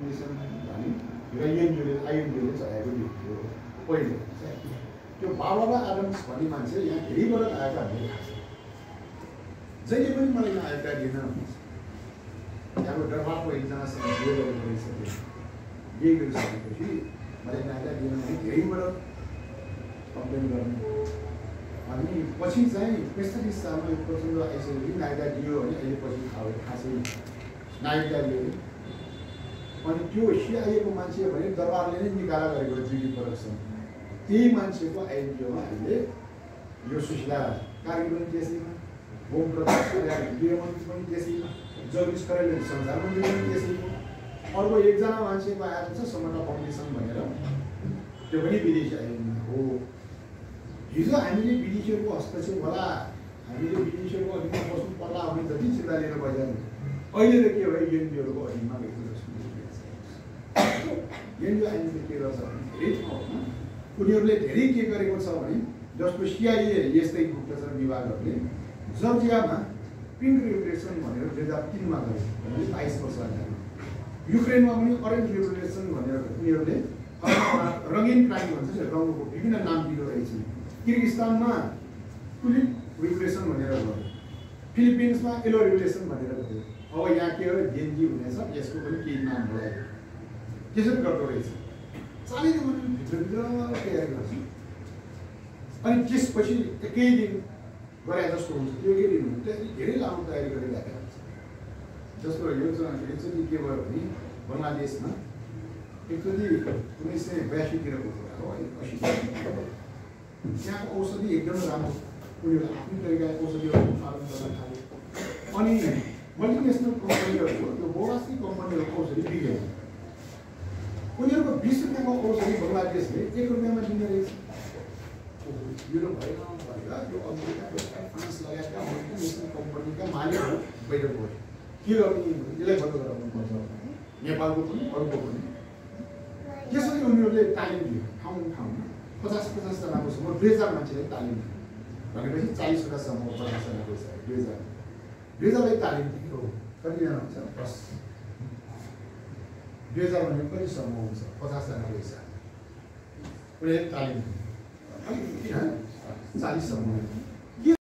foundation भने र एनजिओले आइएनजिओले चलाएको थियो पहिलो त्यो बाबा एडम्स भन्ने मान्छे यहाँ धेरैबाट आएका हामीले थाहा छ जहिले पनि मलाई यहाँ आएका दिन यहाँको दरबारको एकजनासँग बिहे गरेको रहेछ बिहे गरिसकेपछि मलाई यहाँ आएका दिन धेरैबाट कम्प्लेन गर्ने अनि पछि चाहिँ 45 सालमा यो प्रचण्ड आइसकेपछि नायिका दियो भने अहिले पछि थाहा छैन नायिका दियो अनि त्यो सिआइएको मान्छे भने दरबारले नै निकाला गरेको जिडी प्रोडक्सन त्यही मान्छेको आइएनजिओमा अहिले यो सुशीला कार्य पनि त्यसैमा होम प्रकाश गृहमन्त्री पनि त्यसैमा जगदीश खरेल संसार मन्त्री पनि त्यसैको अर्को एकजना मान्छेको आएको छ समता फाउन्डेसन भनेर त्यो पनि विदेशी आइएनजिओ हो हिजो हामीले विदेशीहरूको हस्तक्षेप होला हामीले विदेशीहरूको अधीनमा बस्नु पर्ला भने जति चिन्ता लिएर बजाउने अहिले त के भयो एनजिओहरूको अधीनमा एनजिओ आइएनजिओले के गर्छ भने धेरै ठाउँमा उनीहरूले धेरै के गरेको छ भने जस्तो सिआइए यस्तै गुप्तचर विभागहरूले जर्जियामा पिङ्क रेभोल्युसन भनेर 2003 मा गरे 22 वर्ष अगाडि युक्रेनमा पनि अरेन्ज रेभोल्युसन भनेर उनीहरूले रङ्गीन क्रान्ति भन्छ रङको विभिन्न नाम दिएको रहेछ किर्गिस्तानमा टुलिप रेभोल्युसन भनेर गर्यो फिलिपिन्समा येलो रेभोल्युसन भनेर गर्यो अब यहाँ के हो जेनजी हुनेछ यसको पनि केही नाम भयो त्यसरी गर्दो रहेछ चालिस भित्रभित्र तयारी गर्छ अनि त्यसपछि केही दिन गरे जस्तो हुन्छ त्यो केही दिन हुन्छ धेरै लामो तयारी गरिरहेको हुन्छ जस्तो यो एकचोटि के भयो भने बङ्गलादेशमा एकचोटि 1982 तिरको कुरा हो 80 त्यहाँको औषधि एकदमै राम्रो उनीहरूले आफ्नै तरिकाको औषधिहरू उत्पादन गर्न थाले अनि मल्टिनेसनल कम्पनीहरूको त्यो बहुराष्ट्रिय कम्पनीहरूको औषधि बिग्यो उनीहरूको 20 रुपियाँको औषधि बङ्गलादेशले 1 रुपियाँमा दिने रहेछ यो भएन भनेर यो अमेरिकाको फ्रान्स लगायतका मल्टिनेसनल कम्पनीका मालिकहरू बाहिर गयो के गर्ने यसलाई बन्द गराउनुपर्छ नेपालको पनि अरूको पनि त्यसरी उनीहरूले तालिम दियो ठाउँमा 50-50 जनाको समूह 2000 मान्छेलाई तालिम दियो भनेपछि 40 वटा समूह 50 जनाको 2000लाई तालिम दियो कतिजना हुन्छ 10 2000 भने कति समूह हुन्छ 50 जनाको हिसाब उनीहरूले तालिम दियो 40 समूह